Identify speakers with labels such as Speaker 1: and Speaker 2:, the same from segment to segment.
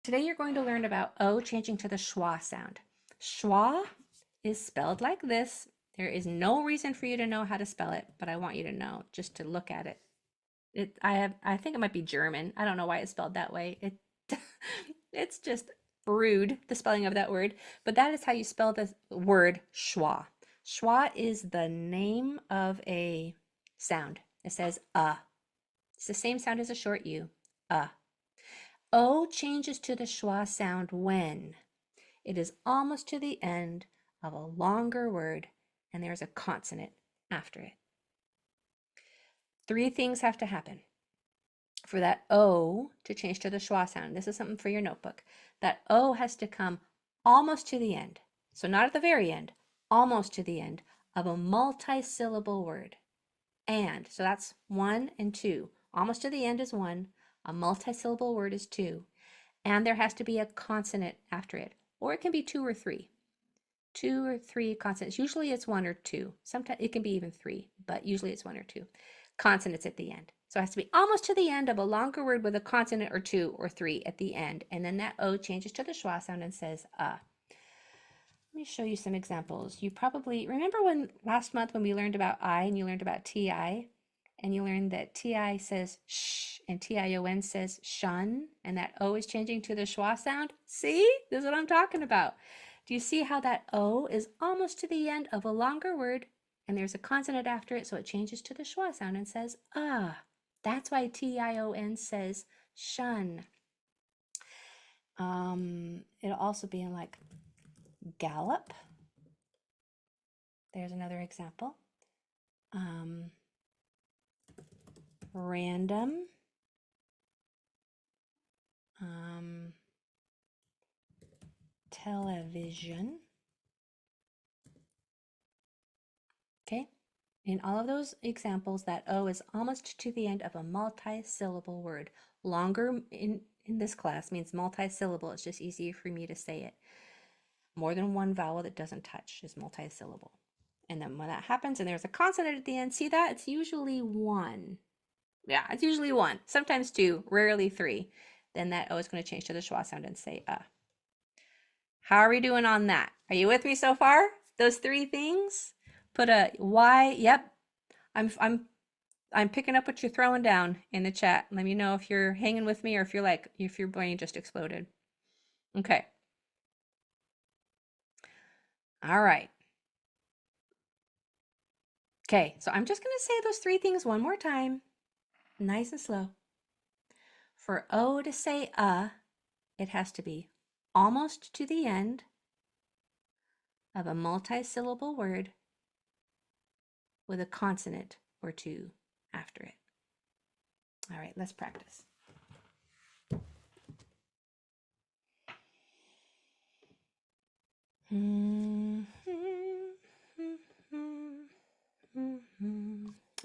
Speaker 1: Today you're going to learn about O changing to the schwa sound. Schwa is spelled like this. There is no reason for you to know how to spell it, but I want you to know just to look at it. I think it might be German. I don't know why it's spelled that way. It's just rude, the spelling of that word, but that is how you spell the word schwa. Schwa is the name of a sound. It says It's the same sound as a short U, O changes to the schwa sound when it is almost to the end of a longer word and there's a consonant after it. Three things have to happen for that O to change to the schwa sound. This is something for your notebook. That O has to come almost to the end. So not at the very end, almost to the end of a multi-syllable word. And, so that's 1 and 2. Almost to the end is 1. A multi-syllable word is 2. And there has to be a consonant after it. Or it can be 2 or 3. 2 or 3 consonants. Usually it's 1 or 2. Sometimes it can be even 3, but usually it's 1 or 2 consonants at the end. So it has to be almost to the end of a longer word with a consonant or 2 or 3 at the end. And then that O changes to the schwa sound and says Let me show you some examples. You probably remember last month when we learned about I and you learned about TI, and you learned that TI says sh and TION says shun, and that O is changing to the schwa sound. See, this is what I'm talking about. Do you see how that O is almost to the end of a longer word and there's a consonant after it, so it changes to the schwa sound and says That's why TION says shun. It'll also be in like gallop. There's another example. Random. Television. Okay, in all of those examples, that O is almost to the end of a multi-syllable word. Longer in this class means multi-syllable. It's just easier for me to say it. More than one vowel that doesn't touch is multi-syllable. And then when that happens and there's a consonant at the end, see that? It's usually 1. Yeah, it's usually 1. Sometimes 2, rarely 3. Then that O is going to change to the schwa sound and say How are we doing on that? Are you with me so far? Those 3 things? Put a Y. Yep. I'm picking up what you're throwing down in the chat. Let me know if you're hanging with me or if your brain just exploded. Okay. All right. Okay, so I'm just going to say those 3 things one more time. Nice and slow. For O to say it has to be almost to the end of a multi-syllable word with a consonant or 2 after it. All right, let's practice.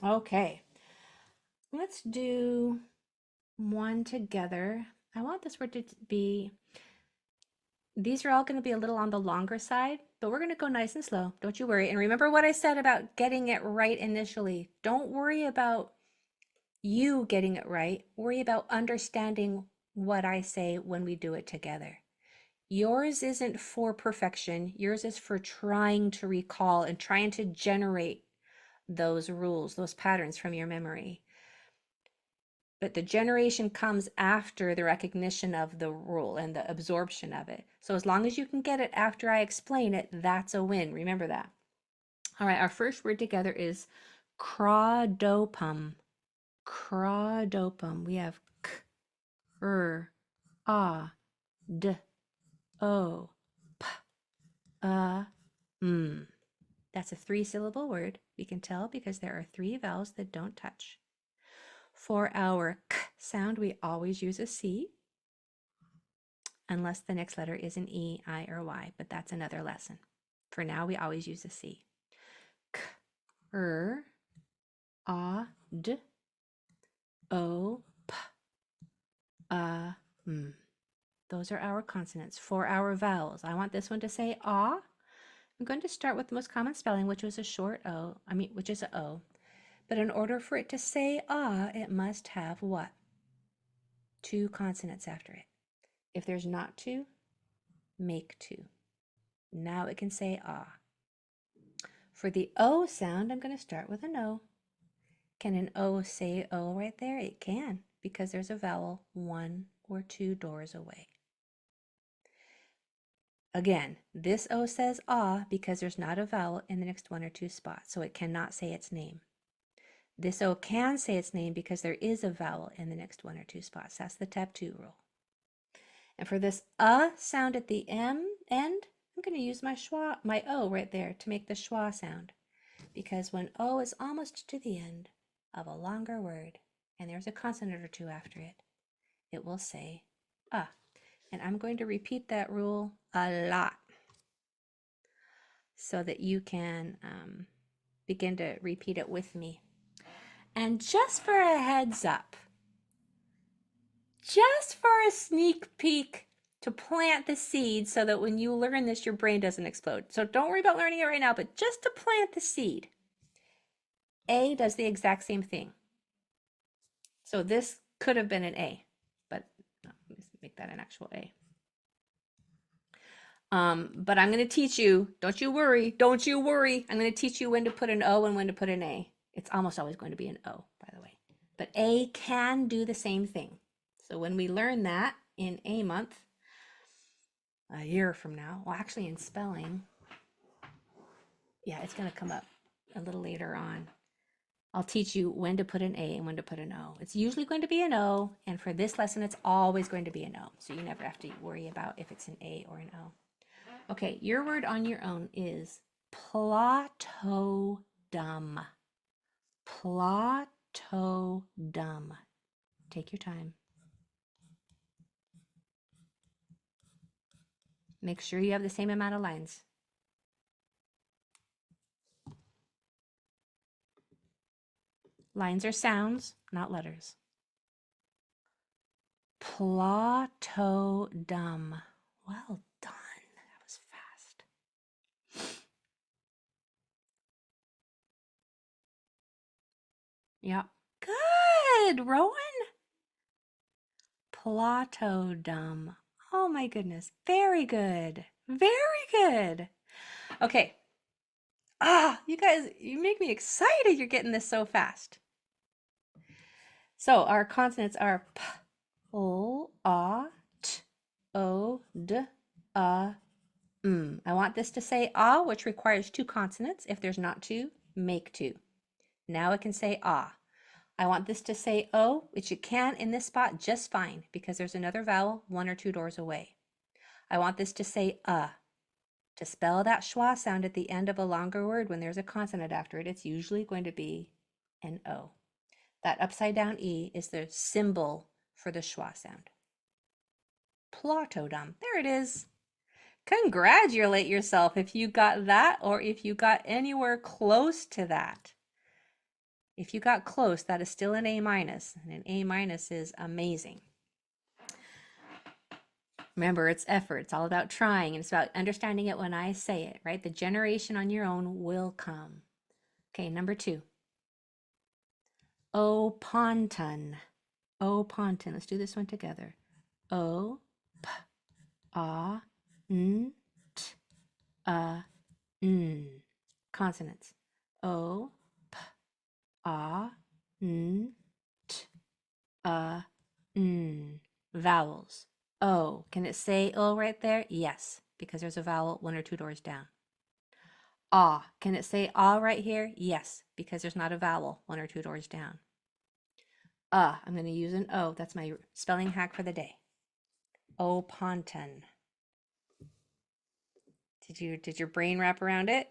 Speaker 1: Okay, let's do one together. I want this word to be, these are all going to be a little on the longer side, but we're going to go nice and slow. Don't you worry. And remember what I said about getting it right initially. Don't worry about you getting it right. Worry about understanding what I say when we do it together. Yours isn't for perfection. Yours is for trying to recall and trying to generate those rules, those patterns from your memory. But the generation comes after the recognition of the rule and the absorption of it. So as long as you can get it after I explain it, that's a win. Remember that. All right, our first word together is crawdopum. Crawdopum. We have k, d, o, p, m. That's a 3-syllable word. We can tell because there are 3 vowels that don't touch. For our k sound, we always use a C, unless the next letter is an E, I, or Y, but that's another lesson. For now, we always use a C. K, d, o, p, m. Those are our consonants. For our vowels, I want this one to say ah. I'm going to start with the most common spelling, which was a short O, which is a O. But in order for it to say it must have what? 2 consonants after it. If there's not to, make to. Now it can say ah. For the O sound, I'm going to start with an O. Can an O say O right there? It can, because there's a vowel 1 or 2 doors away. Again, this O says ah because there's not a vowel in the next 1 or 2 spots, so it cannot say its name. This O can say its name because there is a vowel in the next 1 or 2 spots. That's the tab 2 rule. And for this sound at the M end, I'm going to use my O right there to make the schwa sound. Because when O is almost to the end of a longer word, and there's a consonant or two after it, it will say And I'm going to repeat that rule a lot so that you can begin to repeat it with me. And just for a heads up, just for a sneak peek to plant the seed so that when you learn this, your brain doesn't explode. So don't worry about learning it right now, but just to plant the seed. A does the exact same thing. So this could have been an A, but let's make that an actual A. But I'm going to teach you, don't you worry, I'm going to teach you when to put an O and when to put an A. It's almost always going to be an O, by the way. But A can do the same thing. So when we learn that in A month, a year from now, well, actually in spelling, yeah, it's going to come up a little later on. I'll teach you when to put an A and when to put an O. It's usually going to be an O, and for this lesson, it's always going to be an O. So you never have to worry about if it's an A or an O. Okay, your word on your own is plotodum. Plotodum. Take your time. Make sure you have the same amount of lines. Lines are sounds, not letters. Plotodum. Well done. That was fast. Yeah. Good, Rowan. Plotodum. Oh my goodness. Very good. Very good. Okay. You guys, you make me excited you're getting this so fast. So our consonants are p, o, a, t, o, d, a, m. I want this to say ah, which requires 2 consonants. If there's not 2, make 2. Now it can say ah. I want this to say O, which it can in this spot just fine because there's another vowel 1 or 2 doors away. I want this to say To spell that schwa sound at the end of a longer word when there's a consonant after it, it's usually going to be an O. That upside down E is the symbol for the schwa sound. Plotodum. There it is. Congratulate yourself if you got that or if you got anywhere close to that. If you got close, that is still an A-, and an A- is amazing. Remember, it's effort. It's all about trying, and it's about understanding it when I say it, right? The generation on your own will come. Okay, number 2. Oponton. Oponton. Let's do this one together. O, p, a, n, t, a, n. Consonants. O, p, a, n, t, a, n. Vowels. O. Can it say O right there? Yes, because there's a vowel 1 or 2 doors down. Ah. Can it say ah right here? Yes, because there's not a vowel 1 or 2 doors down. I'm going to use an O. That's my spelling hack for the day. Oponton. Did your brain wrap around it?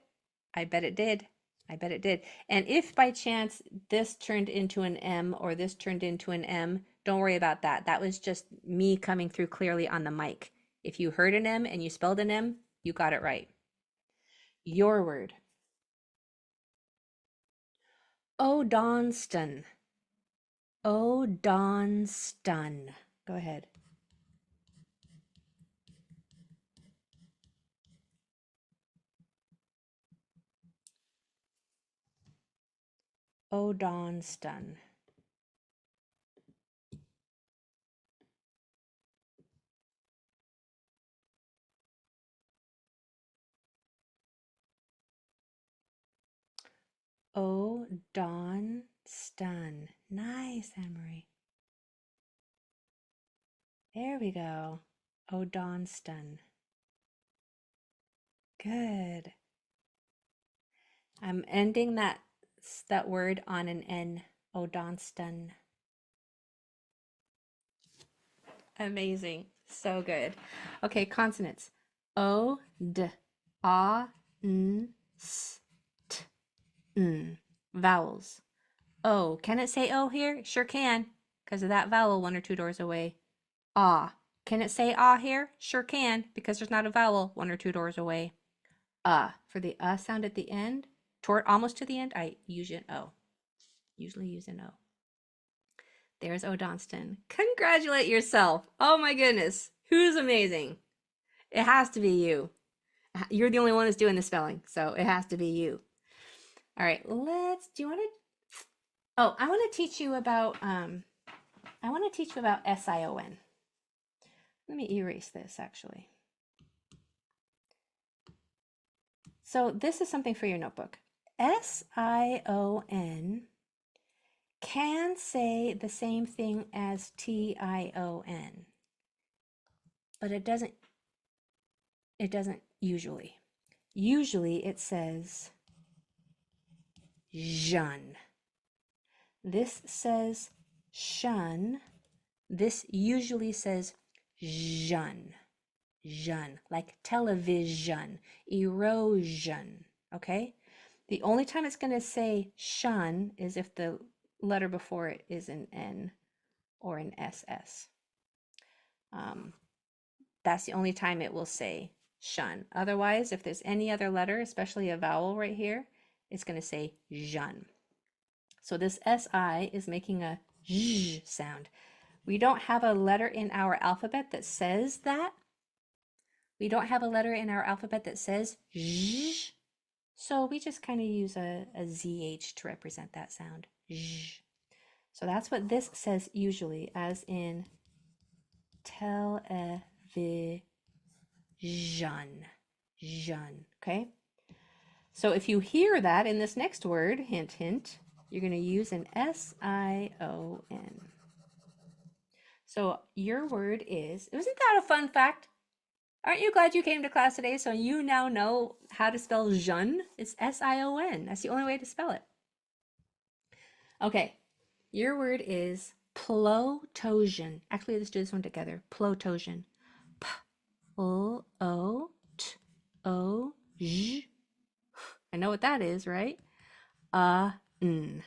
Speaker 1: I bet it did. I bet it did. And if by chance this turned into an M or this turned into an M, don't worry about that. That was just me coming through clearly on the mic. If you heard an M and you spelled an M, you got it right. Your word. Odonston. Odonston. Go ahead. Odonston. O, don, stun. Nice, Anne-Marie. There we go. O, don, stun. Good. I'm ending that word on an N. O, don, stun. Amazing. So good. Okay, consonants. O, d, a, n, s, t, n. Vowels. O. Can it say O here? Sure can, because of that vowel 1 or 2 doors away. Ah. Can it say ah here? Sure can, because there's not a vowel 1 or 2 doors away. For the sound at the end, toward almost to the end, I use an O. Usually use an O. There's O. Donston. Congratulate yourself. Oh my goodness. Who's amazing? It has to be you. You're the only one that's doing the spelling, so it has to be you. All right, do you want to, I want to teach you about, sion. Let me erase this actually. So this is something for your notebook. sion can say the same thing as tion, but it doesn't usually. Usually it says jun. This says shun. This usually says jun. Jun, like television, erosion, okay? The only time it's going to say shun is if the letter before it is an N or an SS. That's the only time it will say shun. Otherwise, if there's any other letter, especially a vowel right here, it's going to say jun. So this SI is making a j sound. We don't have a letter in our alphabet that says that. We don't have a letter in our alphabet that says j, so we just kind of use a ZH to represent that sound. J. So that's what this says usually, as in television. Jun, okay? So if you hear that in this next word, hint, hint, you're going to use an S-I-O-N. So your word is, wasn't that a fun fact? Aren't you glad you came to class today so you now know how to spell jun? It's S-I-O-N. That's the only way to spell it. Okay, your word is plotosion. Actually, let's do this one together. Plotosion. P-O-T-O-J. I know what that is, right? N.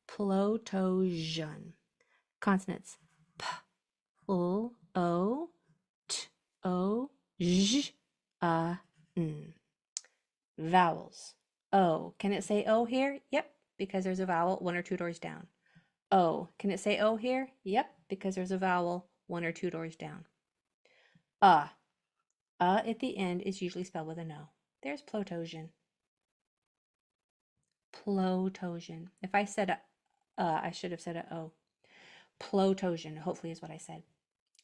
Speaker 1: Plotosion. Consonants. P-O-T-O-J. N. Vowels. O. Can it say O here? Yep, because there's a vowel 1 or 2 doors down. O. Can it say O here? Yep, because there's a vowel 1 or 2 doors down. At the end is usually spelled with an O. There's plotosion. Plotosion. If I said I should have said a O. Plotosion, hopefully is what I said.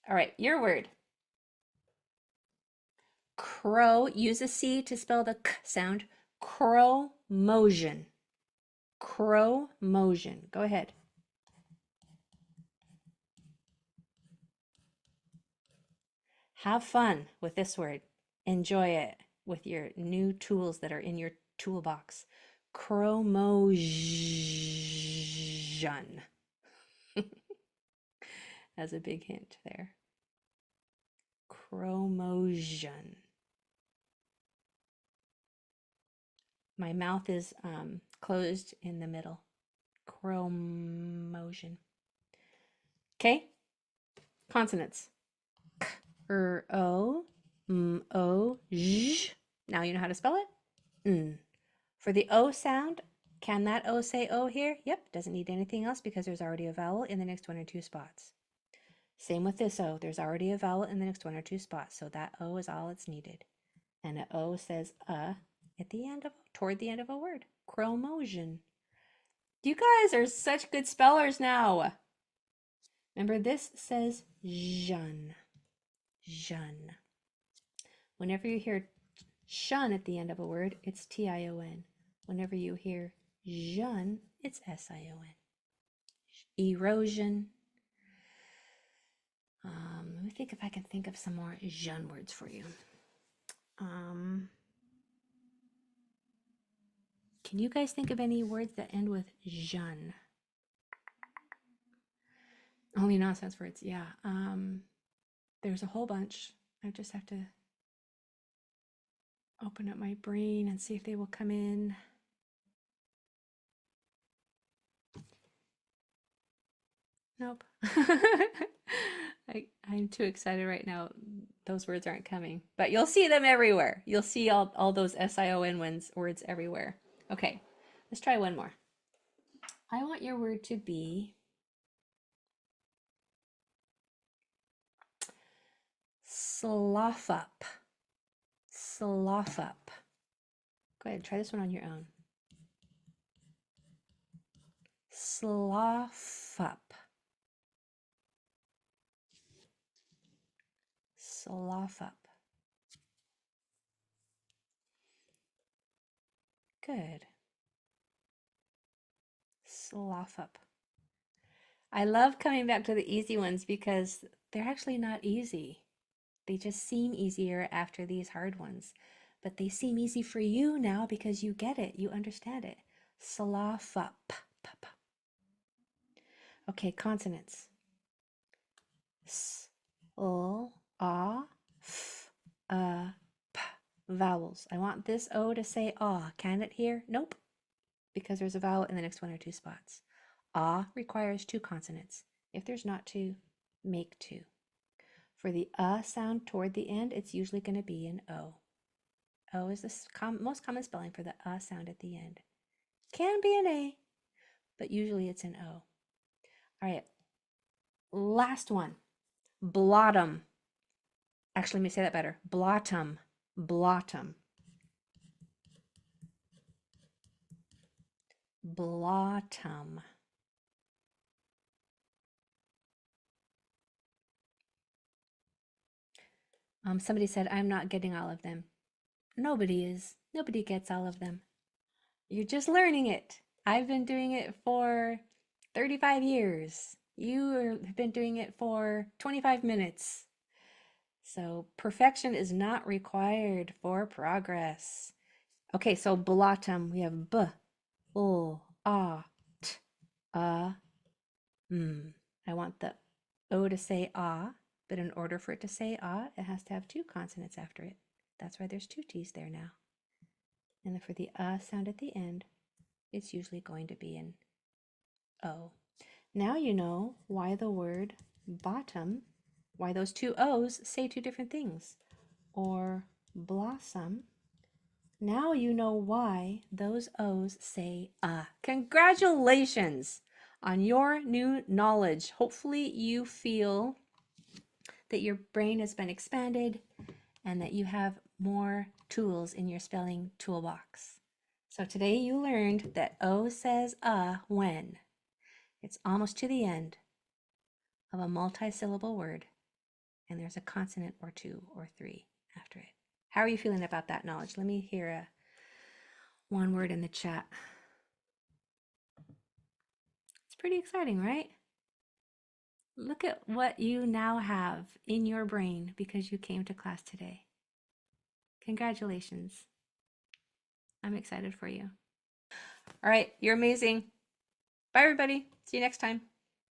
Speaker 1: All right, your word. Crow, use a C to spell the K sound. Chromosion. Chromosion. Go ahead. Have fun with this word. Enjoy it with your new tools that are in your toolbox. Chromosion. That's a big hint there. Chromosion. My mouth is closed in the middle. Chromosion. Okay. Consonants. K, R, O, M, O, J. Now you know how to spell it? N. For the O sound, can that O say O here? Yep, doesn't need anything else because there's already a vowel in the next 1 or 2 spots. Same with this O. There's already a vowel in the next 1 or 2 spots, so that O is all it's needed. And an O says at the end of, toward the end of a word. Chromosion. You guys are such good spellers now. Remember, this says jun. Jun. Whenever you hear shun at the end of a word, it's T-I-O-N. Whenever you hear Jon, it's S-I-O-N. Erosion. Let me think if I can think of some more Jon words for you. Can you guys think of any words that end with Jon? Only nonsense words, yeah. There's a whole bunch. I just have to open up my brain and see if they will come in. Nope. I'm too excited right now. Those words aren't coming, but you'll see them everywhere. You'll see all those SION words everywhere. Okay, let's try one more. I want your word to be slough up. Slough up. Go ahead, try this one on your own. Slough up. Slough up. Good. Slough up. I love coming back to the easy ones because they're actually not easy. They just seem easier after these hard ones. But they seem easy for you now because you get it. You understand it. Slough up. Okay, consonants. S, L, A, F, P. Vowels. I want this O to say ah. Can it here? Nope. Because there's a vowel in the next 1 or 2 spots. Ah requires 2 consonants. If there's not 2, make 2. For the sound toward the end, it's usually going to be an O. O is the most common spelling for the sound at the end. Can be an A, but usually it's an O. All right, last one. Blottom. Actually, let me say that better. Blottom. Blottom. Blottom. Somebody said, I'm not getting all of them. Nobody is. Nobody gets all of them. You're just learning it. I've been doing it for 35 years. You have been doing it for 25 minutes. So perfection is not required for progress. Okay, so blottom, we have b, l, a, t, m. I want the o to say ah, but in order for it to say ah, it has to have 2 consonants after it. That's why there's 2 T's there now. And then for the sound at the end, it's usually going to be an O. Now you know why the word bottom, why those 2 O's say 2 different things. Or blossom. Now you know why those O's say Congratulations on your new knowledge. Hopefully you feel that your brain has been expanded and that you have more tools in your spelling toolbox. So today you learned that O says when it's almost to the end of a multi-syllable word and there's a consonant or 2 or 3 after it. How are you feeling about that knowledge? Let me hear one word in the chat. It's pretty exciting, right? Look at what you now have in your brain because you came to class today. Congratulations. I'm excited for you. All right, you're amazing. Bye, everybody. See you next time.